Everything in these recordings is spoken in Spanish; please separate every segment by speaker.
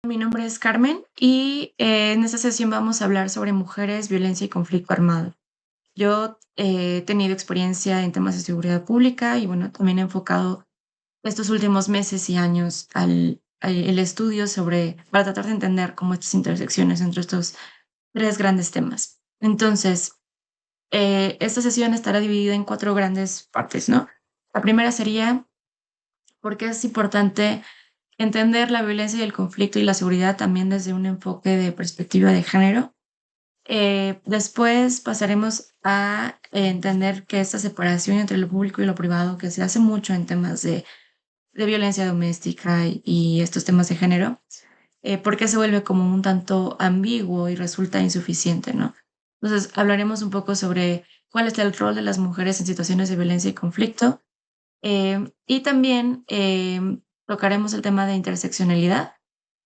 Speaker 1: Mi nombre es Carmen y en esta sesión vamos a hablar sobre mujeres, violencia y conflicto armado. Yo he tenido experiencia en temas de seguridad pública y bueno, también he enfocado estos últimos meses y años al el estudio sobre, para tratar de entender cómo estas intersecciones entre estos tres grandes temas. Entonces, esta sesión estará dividida en cuatro grandes partes, ¿no? La primera sería por qué es importante entender la violencia y el conflicto y la seguridad también desde un enfoque de perspectiva de género. Después pasaremos a entender que esta separación entre lo público y lo privado, que se hace mucho en temas de violencia doméstica y estos temas de género, ¿por qué se vuelve como un tanto ambiguo y resulta insuficiente, ¿no? Entonces, hablaremos un poco sobre cuál es el rol de las mujeres en situaciones de violencia y conflicto, y también tocaremos el tema de interseccionalidad.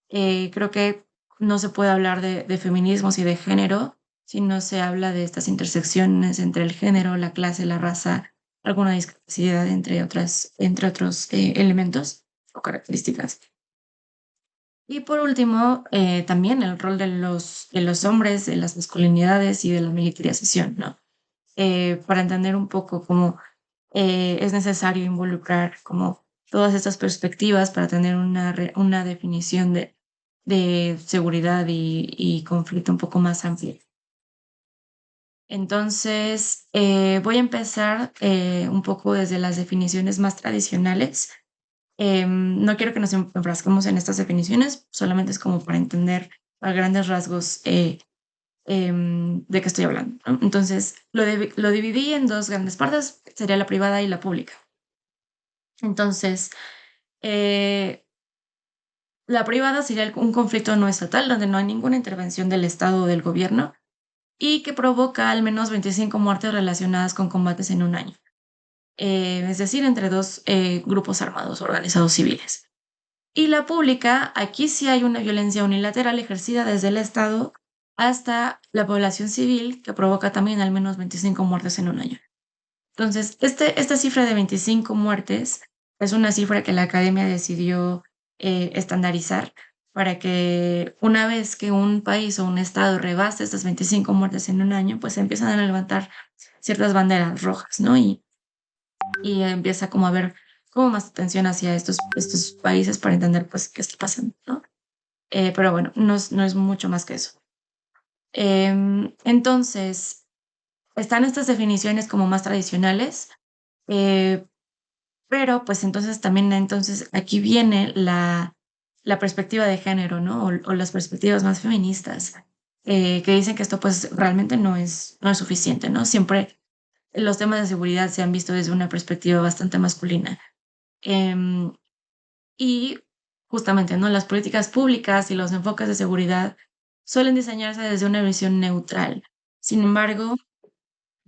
Speaker 1: Creo que no se puede hablar de feminismos y de género si no se habla de estas intersecciones entre el género, la clase, la raza, alguna discapacidad, entre otros elementos o características. Y por último, también el rol de los hombres, de las masculinidades y de la militarización, ¿no? Para entender un poco cómo es necesario involucrar como todas estas perspectivas para tener una definición de seguridad y conflicto un poco más amplia. Entonces, voy a empezar un poco desde las definiciones más tradicionales. No quiero que nos enfrasquemos en estas definiciones, solamente es como para entender a grandes rasgos de qué estoy hablando, ¿no? Entonces, lo dividí en dos grandes partes, sería la privada y la pública. Entonces, eh, la privada sería un conflicto no estatal donde no hay ninguna intervención del Estado o del gobierno y que provoca al menos 25 muertes relacionadas con combates en un año, es decir, entre dos grupos armados organizados civiles. Y la pública, aquí sí hay una violencia unilateral ejercida desde el Estado hasta la población civil que provoca también al menos 25 muertes en un año. Entonces, esta cifra de 25 muertes es una cifra que la academia decidió estandarizar para que una vez que un país o un estado rebase estas 25 muertes en un año, pues empiezan a levantar ciertas banderas rojas, ¿no? Y empieza como a haber como más atención hacia estos países para entender pues qué está pasando, ¿no? Pero bueno, no es mucho más que eso. Entonces, están estas definiciones como más tradicionales, eh, pero pues entonces también entonces aquí viene la perspectiva de género, ¿no? O las perspectivas más feministas, que dicen que esto pues realmente no es suficiente, ¿no? Siempre los temas de seguridad se han visto desde una perspectiva bastante masculina. Em, y justamente, ¿no? Las políticas públicas y los enfoques de seguridad suelen diseñarse desde una visión neutral. Sin embargo,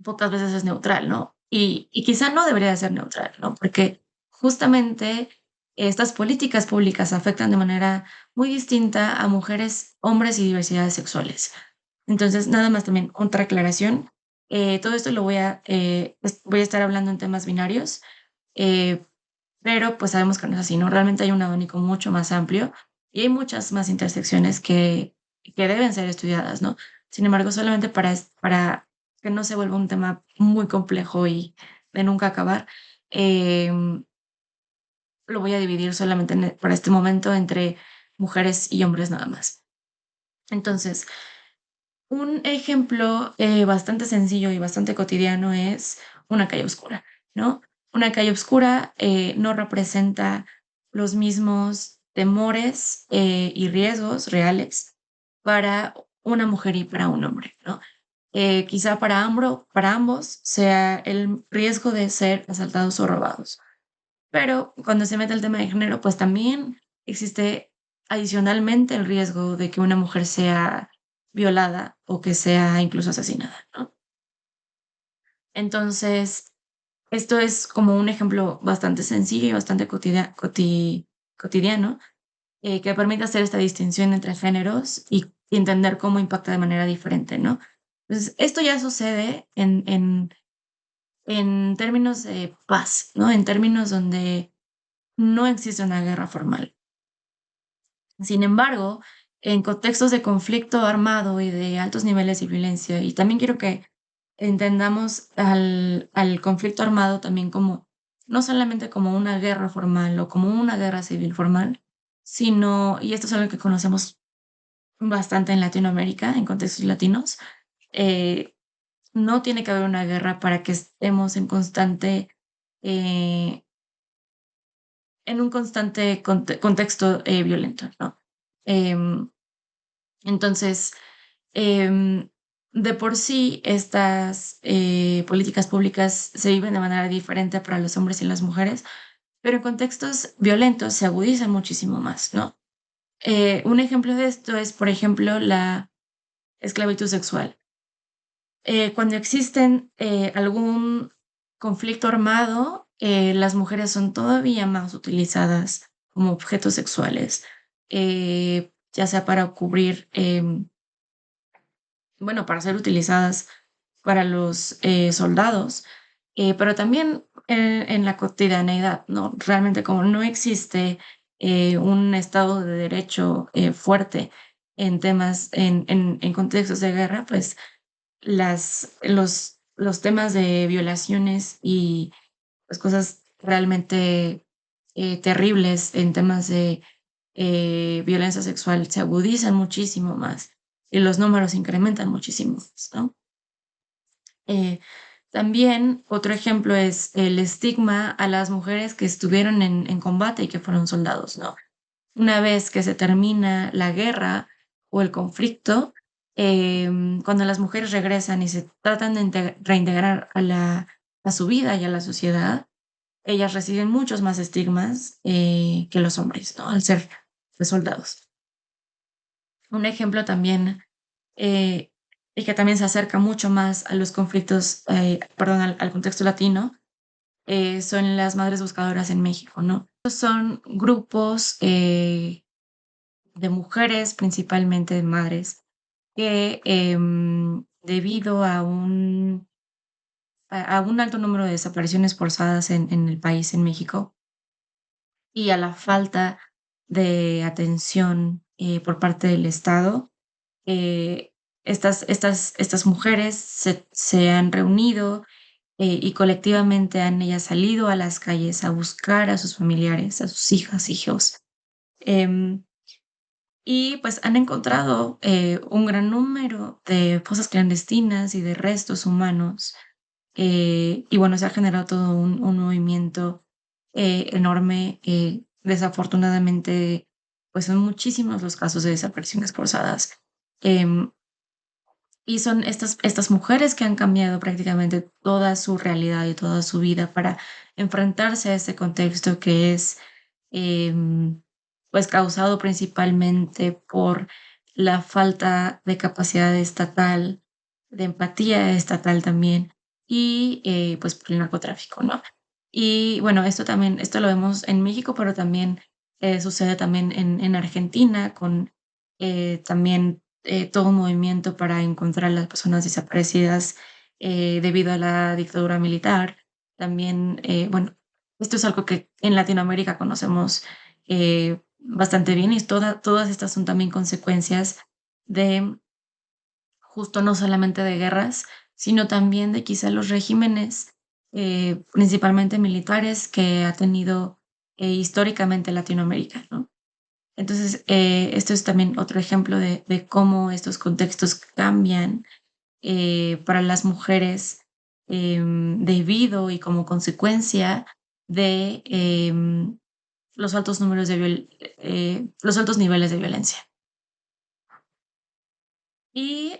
Speaker 1: pocas veces es neutral, ¿no? Y quizá no debería de ser neutral, ¿no? Porque justamente estas políticas públicas afectan de manera muy distinta a mujeres, hombres y diversidades sexuales. Entonces, nada más también otra aclaración. Todo esto voy a estar hablando en temas binarios, eh, pero pues sabemos que no es así, ¿no? Realmente hay un abanico mucho más amplio y hay muchas más intersecciones que deben ser estudiadas, ¿no? Sin embargo, solamente para que no se vuelva un tema muy complejo y de nunca acabar, em, lo voy a dividir solamente para este momento entre mujeres y hombres nada más. Entonces, un ejemplo bastante sencillo y bastante cotidiano es una calle oscura, ¿no? Una calle oscura no representa los mismos temores y riesgos reales para una mujer y para un hombre, ¿no? Quizá para ambos sea el riesgo de ser asaltados o robados. Pero cuando se mete el tema de género, pues también existe adicionalmente el riesgo de que una mujer sea violada o que sea incluso asesinada, ¿no? Entonces, esto es como un ejemplo bastante sencillo y bastante cotidiano, que permite hacer esta distinción entre géneros y entender cómo impacta de manera diferente, ¿no? Entonces, esto ya sucede en términos de paz, ¿no? En términos donde no existe una guerra formal. Sin embargo, en contextos de conflicto armado y de altos niveles de violencia, y también quiero que entendamos al conflicto armado también como, no solamente como una guerra formal o como una guerra civil formal, sino, y esto es algo que conocemos bastante en Latinoamérica, en contextos latinos, eh, no tiene que haber una guerra para que estemos eh, en un constante contexto violento, ¿no? Em, entonces, em, de por sí, estas políticas públicas se viven de manera diferente para los hombres y las mujeres, pero en contextos violentos se agudizan muchísimo más, ¿no? Un ejemplo de esto es, por ejemplo, la esclavitud sexual. Cuando existen algún conflicto armado, las mujeres son todavía más utilizadas como objetos sexuales, ya sea para cubrir, bueno, para ser utilizadas para los soldados, pero también en la cotidianeidad, ¿no? Realmente como no existe un Estado de Derecho fuerte en temas, en contextos de guerra, pues los temas de violaciones y pues, cosas realmente terribles en temas de violencia sexual se agudizan muchísimo más y los números incrementan muchísimo más, ¿no? Eh, También otro ejemplo es el estigma a las mujeres que estuvieron en combate y que fueron soldados, ¿no? Una vez que se termina la guerra o el conflicto, cuando las mujeres regresan y se tratan de reintegrar a su vida y a la sociedad, ellas reciben muchos más estigmas que los hombres, ¿no? Al ser pues, soldados. Un ejemplo también, eh, y que también se acerca mucho más a los conflictos, perdón, al contexto latino, son las madres buscadoras en México, ¿no? Son grupos de mujeres, principalmente de madres, que debido a un alto número de desapariciones forzadas en el país, en México, y a la falta de atención por parte del Estado, eh, estas mujeres se han reunido y colectivamente han ellas salido a las calles a buscar a sus familiares, a sus hijas, hijos. em, Y pues han encontrado un gran número de fosas clandestinas y de restos humanos. Y bueno, se ha generado todo un movimiento enorme. Desafortunadamente, pues son muchísimos los casos de desapariciones forzadas. Em, y son estas mujeres que han cambiado prácticamente toda su realidad y toda su vida para enfrentarse a este contexto que es pues causado principalmente por la falta de capacidad estatal, de empatía estatal también, y pues por el narcotráfico, ¿no? Y bueno, esto lo vemos en México, pero también sucede también en Argentina con también todo un movimiento para encontrar a las personas desaparecidas debido a la dictadura militar. También, bueno, esto es algo que en Latinoamérica conocemos bastante bien y todas estas son también consecuencias de justo no solamente de guerras, sino también de quizá los regímenes, principalmente militares, que ha tenido históricamente Latinoamérica, ¿no? Entonces, esto es también otro ejemplo de cómo estos contextos cambian para las mujeres debido y como consecuencia de los altos niveles de violencia. Y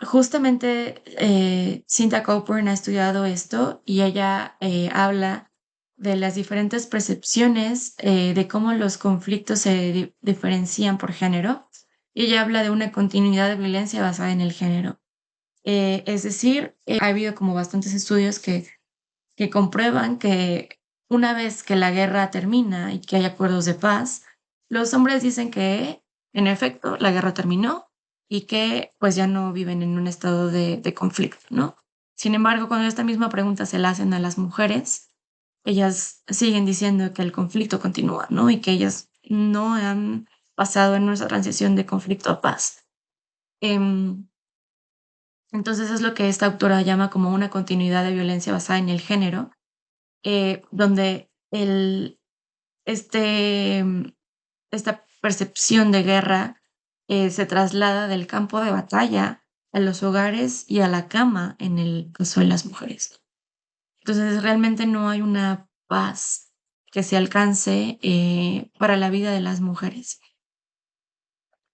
Speaker 1: justamente Cynthia Cockburn ha estudiado esto y ella habla de las diferentes percepciones de cómo los conflictos se diferencian por género. Y ella habla de una continuidad de violencia basada en el género. Es decir, ha habido como bastantes estudios que comprueban que una vez que la guerra termina y que hay acuerdos de paz, los hombres dicen que, en efecto, la guerra terminó y que pues ya no viven en un estado de conflicto, ¿no? Sin embargo, cuando esta misma pregunta se la hacen a las mujeres, ellas siguen diciendo que el conflicto continúa, ¿no? Y que ellas no han pasado en nuestra transición de conflicto a paz. Em, entonces es lo que esta autora llama como una continuidad de violencia basada en el género, donde este, esta percepción de guerra se traslada del campo de batalla a los hogares y a la cama en el caso de las mujeres. Entonces realmente no hay una paz que se alcance para la vida de las mujeres.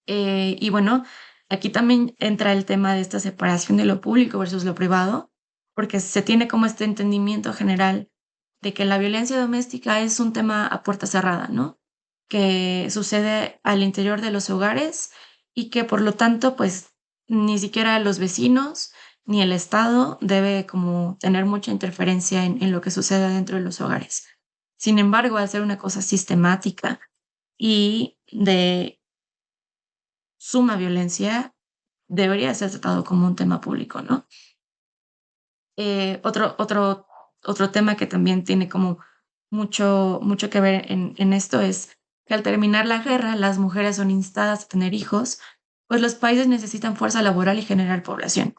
Speaker 1: Y bueno, aquí también entra el tema de esta separación de lo público versus lo privado, porque se tiene como este entendimiento general de que la violencia doméstica es un tema a puerta cerrada, ¿no? Que sucede al interior de los hogares y que por lo tanto, pues ni siquiera los vecinos ni el Estado debe como tener mucha interferencia en lo que sucede dentro de los hogares. Sin embargo, al ser una cosa sistemática y de suma violencia, debería ser tratado como un tema público, ¿no? Otro tema que también tiene como mucho que ver en esto es que al terminar la guerra, las mujeres son instadas a tener hijos, pues los países necesitan fuerza laboral y generar población.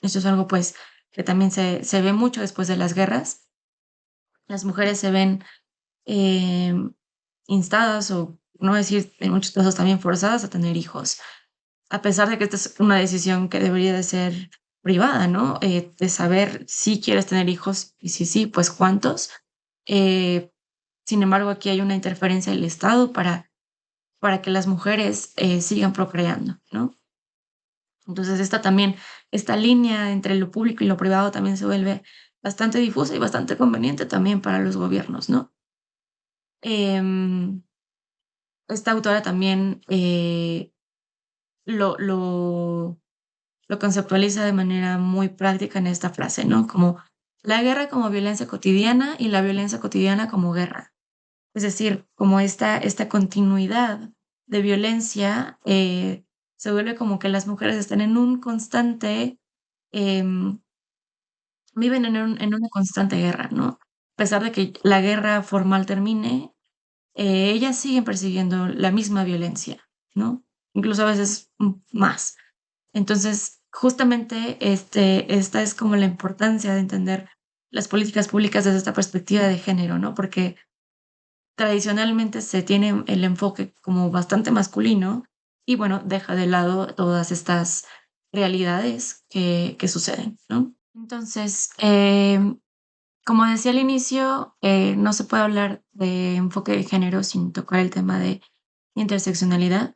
Speaker 1: Esto es algo pues que también se ve mucho después de las guerras. Las mujeres se ven eh, instadas o, no decir en muchos casos también forzadas a tener hijos a pesar de que esta es una decisión que debería de ser privada, ¿no? De saber si quieres tener hijos y si sí, pues cuántos. Eh, Sin embargo, aquí hay una interferencia del Estado para que las mujeres sigan procreando, ¿no? Entonces, esta línea entre lo público y lo privado también se vuelve bastante difusa y bastante conveniente también para los gobiernos, ¿no? Em, Esta autora también lo, lo lo conceptualiza de manera muy práctica en esta frase, ¿no? Como la guerra como violencia cotidiana y la violencia cotidiana como guerra. Es decir, como esta continuidad de violencia se vuelve como que las mujeres están en un constante, em, viven en una constante guerra, ¿no? A pesar de que la guerra formal termine, ellas siguen percibiendo la misma violencia, ¿no? Incluso a veces más. Entonces, justamente esta es como la importancia de entender las políticas públicas desde esta perspectiva de género, ¿no? Porque tradicionalmente se tiene el enfoque como bastante masculino y bueno, deja de lado todas estas realidades que suceden, ¿no? Entonces, como decía al inicio, no se puede hablar de enfoque de género sin tocar el tema de interseccionalidad.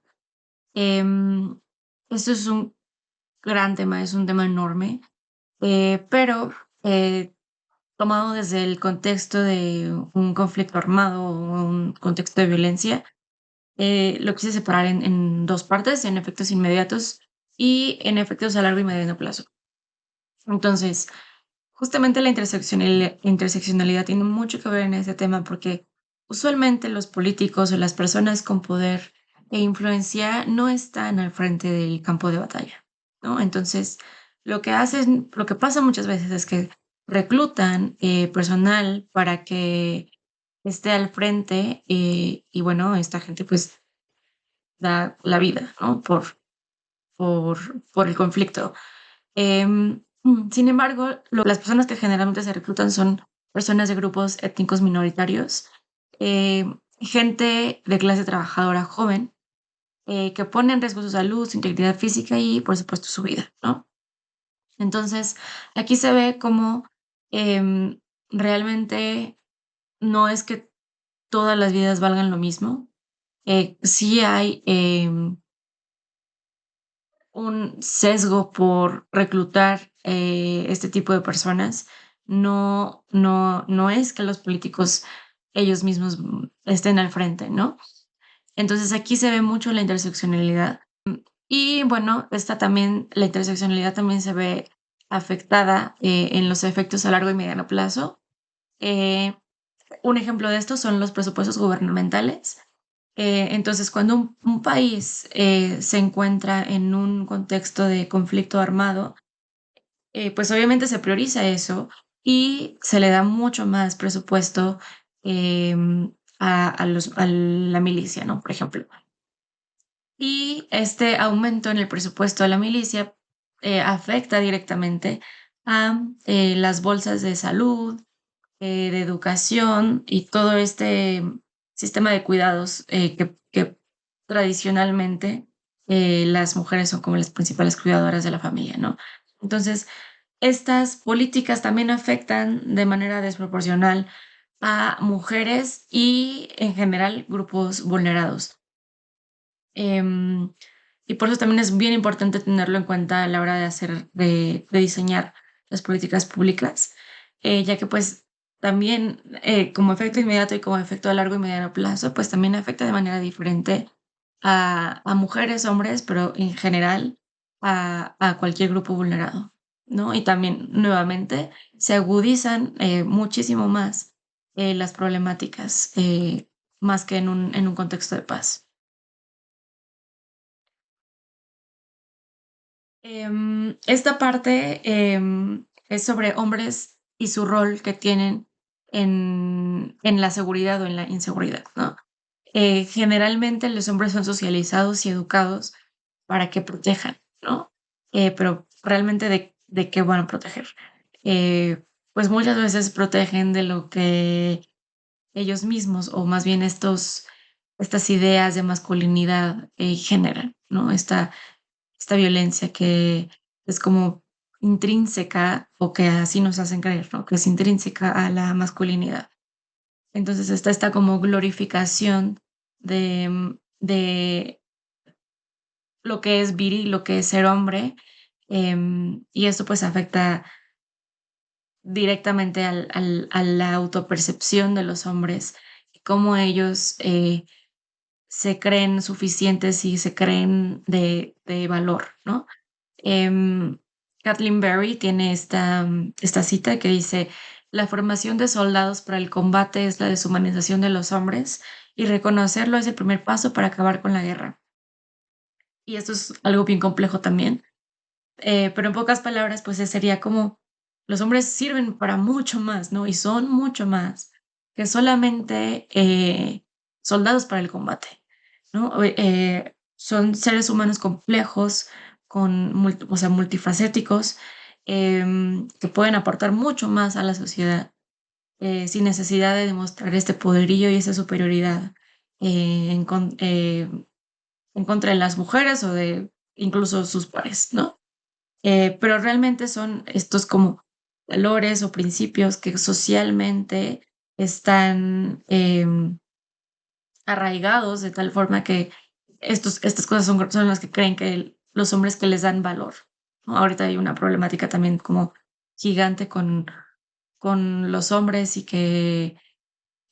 Speaker 1: Em, Esto es un gran tema, es un tema enorme, pero tomado desde el contexto de un conflicto armado o un contexto de violencia, lo quise separar en dos partes, en efectos inmediatos y en efectos a largo y mediano plazo. Entonces, justamente la interseccionalidad tiene mucho que ver en ese tema porque usualmente los políticos o las personas con poder e influencia no están al frente del campo de batalla, ¿no? Entonces, lo que pasa muchas veces es que reclutan personal para que esté al frente y bueno, esta gente pues da la vida, ¿no? Por el conflicto. Sin embargo, las personas que generalmente se reclutan son personas de grupos étnicos minoritarios, gente de clase trabajadora joven, que pone en riesgo su salud, su integridad física y, por supuesto, su vida, ¿no? Entonces, aquí se ve como em, realmente no es que todas las vidas valgan lo mismo. Sí hay un sesgo por reclutar este tipo de personas. No es que los políticos ellos mismos estén al frente, ¿no? Entonces aquí se ve mucho la interseccionalidad. Y bueno, la interseccionalidad también se ve afectada en los efectos a largo y mediano plazo. Eh, un ejemplo de esto son los presupuestos gubernamentales. Entonces, cuando un país se encuentra en un contexto de conflicto armado, pues obviamente se prioriza eso y se le da mucho más presupuesto a la milicia, ¿no? Por ejemplo. Y este aumento en el presupuesto de la milicia afecta directamente a las bolsas de salud, de educación y todo este sistema de cuidados que tradicionalmente las mujeres son como las principales cuidadoras de la familia, ¿no? Entonces, estas políticas también afectan de manera desproporcional a mujeres y en general grupos vulnerados. Em, y por eso también es bien importante tenerlo en cuenta a la hora de de diseñar las políticas públicas, ya que pues también como efecto inmediato y como efecto a largo y mediano plazo, pues también afecta de manera diferente a mujeres, hombres, pero en general a cualquier grupo vulnerado, ¿no? Y también nuevamente se agudizan muchísimo más las problemáticas, más que en un contexto de paz. Esta parte es sobre hombres y su rol que tienen en la seguridad o en la inseguridad, ¿no? Generalmente los hombres son socializados y educados para que protejan, ¿no? Pero realmente de qué van a proteger. Pues muchas veces protegen de lo que ellos mismos, o más bien estas ideas de masculinidad generan, ¿no? Esta violencia que es como intrínseca o que así nos hacen creer, ¿no? Que es intrínseca a la masculinidad. Entonces está esta como glorificación de lo que es viril, lo que es ser hombre, y esto pues afecta directamente a la autopercepción de los hombres, cómo ellos se creen suficientes y se creen de valor, ¿no? Em, Kathleen Berry tiene esta cita que dice, la formación de soldados para el combate es la deshumanización de los hombres y reconocerlo es el primer paso para acabar con la guerra. Y esto es algo bien complejo también, pero en pocas palabras, pues sería como los hombres sirven para mucho más, ¿no? Y son mucho más que solamente soldados para el combate, ¿no? Son seres humanos complejos, o sea, multifacéticos, que pueden aportar mucho más a la sociedad sin necesidad de demostrar este poderío y esa superioridad en contra de las mujeres o de incluso sus pares, ¿no? Pero realmente son estos como valores o principios que socialmente están arraigados de tal forma que estas cosas son las que creen que los hombres que les dan valor, ¿no? Ahorita hay una problemática también como gigante con los hombres y que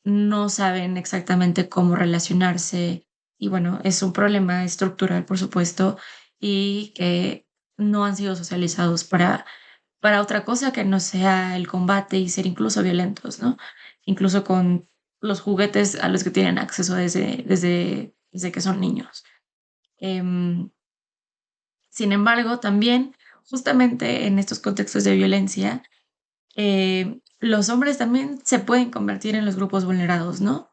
Speaker 1: no saben exactamente cómo relacionarse. Y bueno, es un problema estructural, por supuesto, y que no han sido socializados para otra cosa que no sea el combate y ser incluso violentos, ¿no? Incluso con los juguetes a los que tienen acceso desde que son niños. Em, Sin embargo, también, justamente en estos contextos de violencia, los hombres también se pueden convertir en los grupos vulnerados, ¿no?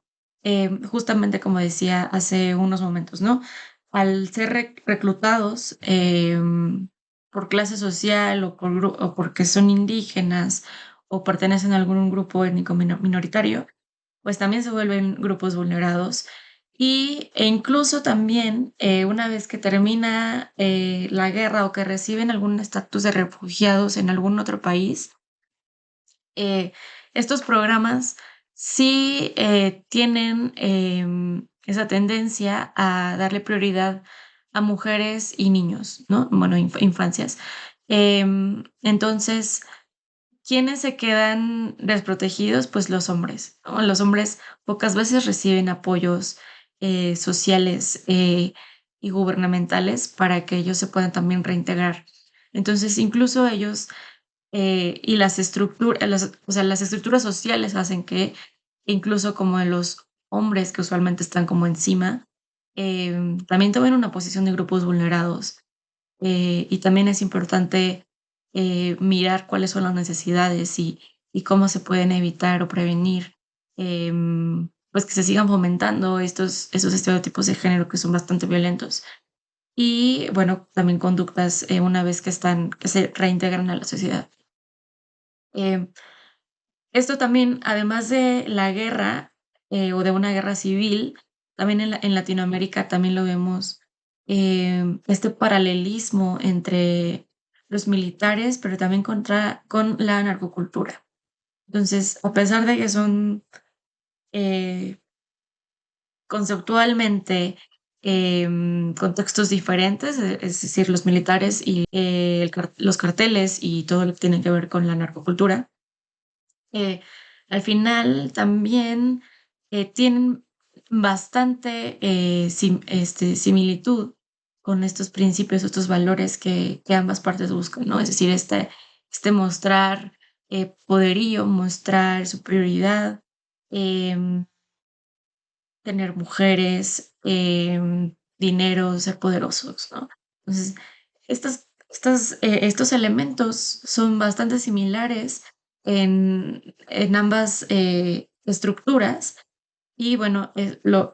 Speaker 1: Justamente como decía hace unos momentos, ¿no? Al ser reclutados por clase social o porque son indígenas o pertenecen a algún grupo étnico minoritario, pues también se vuelven grupos vulnerados. E incluso también una vez que termina la guerra o que reciben algún estatus de refugiados en algún otro país, estos programas sí tienen esa tendencia a darle prioridad a mujeres y niños, ¿no? Bueno, infancias. Entonces, ¿quiénes se quedan desprotegidos? Pues los hombres, ¿no? Los hombres pocas veces reciben apoyos sociales y gubernamentales para que ellos se puedan también reintegrar. Entonces, incluso ellos y o sea, las estructuras sociales hacen que incluso como en los hombres que usualmente están como encima, también tomen una posición de grupos vulnerados. Y también es importante mirar cuáles son las necesidades y cómo se pueden evitar o prevenir, pues que se sigan fomentando esos estereotipos de género que son bastante violentos. y, bueno, también conductas, una vez que se reintegran a la sociedad. Em, Esto también, además de la guerra, o de una guerra civil, también en Latinoamérica también lo vemos, este paralelismo entre los militares, pero también con la narcocultura. Entonces, a pesar de que son, eh, conceptualmente, contextos diferentes, es decir, los militares y, los carteles y todo lo que tiene que ver con la narcocultura, eh, al final también, tienen bastante, similitud con estos principios, estos valores que ambas partes buscan, ¿no? Es decir, este mostrar, poderío, mostrar superioridad, em, tener mujeres, dinero, ser poderosos, ¿no? Entonces, estos elementos son bastante similares en ambas, estructuras y bueno,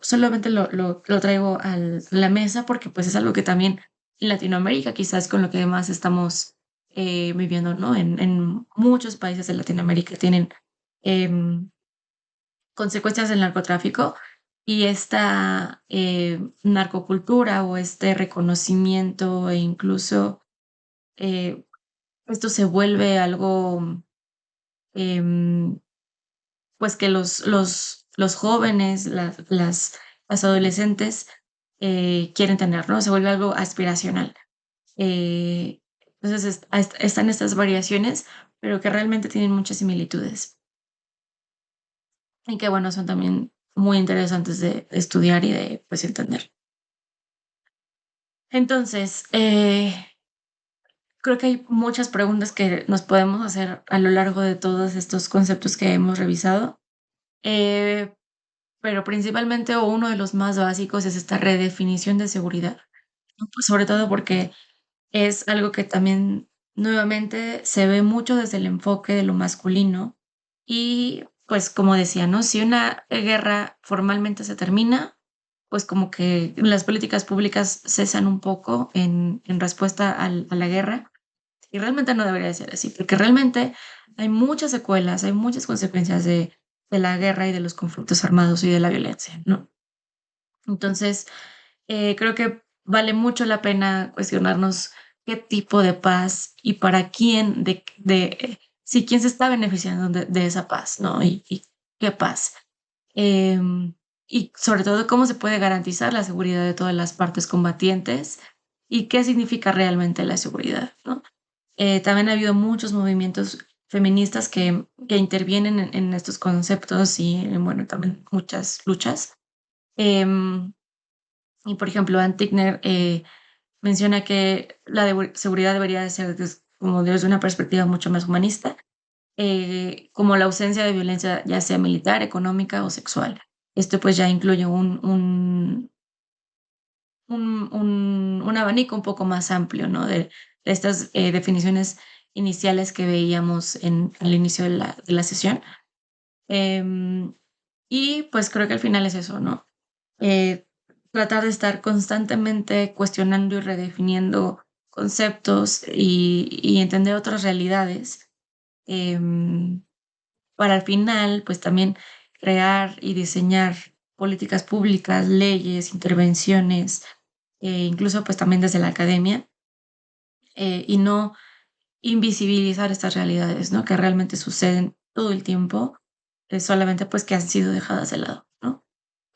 Speaker 1: solamente lo traigo a la mesa porque, pues, es algo que también en Latinoamérica quizás con lo que más estamos, viviendo, ¿no? En muchos países de Latinoamérica tienen, em consecuencias del narcotráfico y esta, narcocultura o este reconocimiento e incluso, eh, esto se vuelve algo, em, pues, que los jóvenes, las adolescentes, quieren tener, ¿no? Se vuelve algo aspiracional. Eh, entonces, están estas variaciones, pero que realmente tienen muchas similitudes. Y que, bueno, son también muy interesantes de estudiar y de, pues, entender. Entonces, creo que hay muchas preguntas que nos podemos hacer a lo largo de todos estos conceptos que hemos revisado, eh, pero principalmente, o uno de los más básicos, es esta redefinición de seguridad, ¿no? Pues, sobre todo porque es algo que también, nuevamente, se ve mucho desde el enfoque de lo masculino y, pues, como decía, ¿no? Si una guerra formalmente se termina, pues, como que las políticas públicas cesan un poco en respuesta a la guerra, y realmente no debería de ser así, porque realmente hay muchas secuelas, hay muchas consecuencias de la guerra y de los conflictos armados y de la violencia, ¿no? Entonces, creo que vale mucho la pena cuestionarnos qué tipo de paz y para quién, sí, quién se está beneficiando de esa paz, ¿no? Y qué paz. Em, y sobre todo, cómo se puede garantizar la seguridad de todas las partes combatientes y qué significa realmente la seguridad, ¿no? También ha habido muchos movimientos feministas que intervienen en estos conceptos y, bueno, también muchas luchas. Em, y, por ejemplo, Ann Tigner, menciona que la seguridad debería de ser como desde una perspectiva mucho más humanista, como la ausencia de violencia, ya sea militar, económica o sexual. Esto pues ya incluye un abanico un poco más amplio, ¿no? De estas definiciones iniciales que veíamos al inicio de la sesión. Em, y pues creo que al final es eso, ¿no? Eh, Tratar de estar constantemente cuestionando y redefiniendo conceptos y entender otras realidades, em, para al final, pues también crear y diseñar políticas públicas, leyes, intervenciones, incluso pues también desde la academia, y no invisibilizar estas realidades, ¿no? Que realmente suceden todo el tiempo, solamente pues que han sido dejadas de lado, ¿no?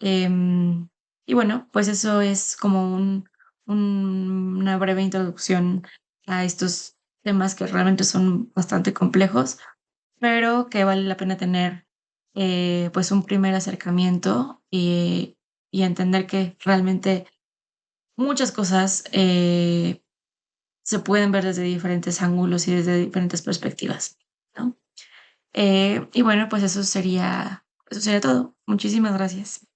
Speaker 1: Em, y bueno, pues eso es como una breve introducción a estos temas que realmente son bastante complejos, pero que vale la pena tener, pues un primer acercamiento y entender que realmente muchas cosas, se pueden ver desde diferentes ángulos y desde diferentes perspectivas, ¿no? Y bueno, pues eso sería todo. Muchísimas gracias.